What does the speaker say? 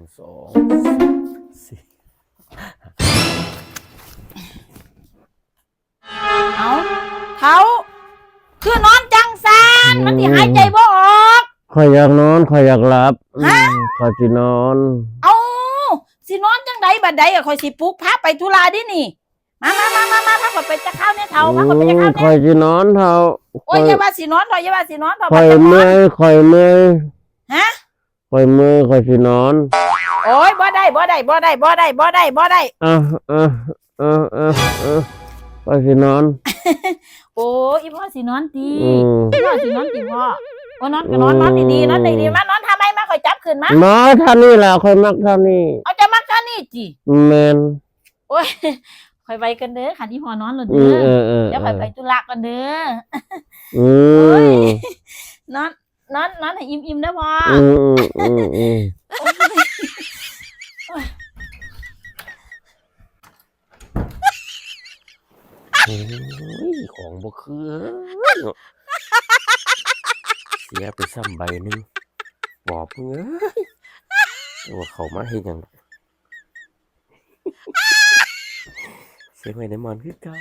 2 4เอาเขาคือนอนจังซานมันที่หายใจบ่ออกข่อยอยากนอนข่อยอยากหลับข่อยสินอน เอาสินอนจังใดบัดใดอะข่อยสิปลุกพาไปธุระดินี่มาพาข่อยไปจะข้าวเนี่ยเฒ่าพาข่อยไปจะข้าว ข่อ เนี่ย ยสินอนเท่า โอ้ยอย่าว่าสินอนเฒ่าอย่าว่าสินอนเฒ่า ข่อยเมื่อยข่อยเมื่อย ฮะ ข่อยเมื่อยข่อยสินอน โอ้ยบ่ได้ข่อยสินอน โอ้ยอีพ่อสินอนตีอีพ่อสินอนตีพ่อโอ้นอนก็นอนดีๆนอนดีๆมานอนทำไมมาข่อยจับขึ้นมา มาท่านี่แหละข่อยมักท่านี่ เอาจะมักท่านี่จิ แม่น โอ้ยข่อยไปกันเด้อค่ะที่พ่อนอนเลยเด้อเดี๋ยวข่อยไปธุระกันเด้อนอนให้อิ่มๆนะพ่อของบ่คือเสียไปซ้ำใบนึงบอกเอ้ยว่าเขามาเฮ็ดหยังเสียไว้ในมอนคือเก่า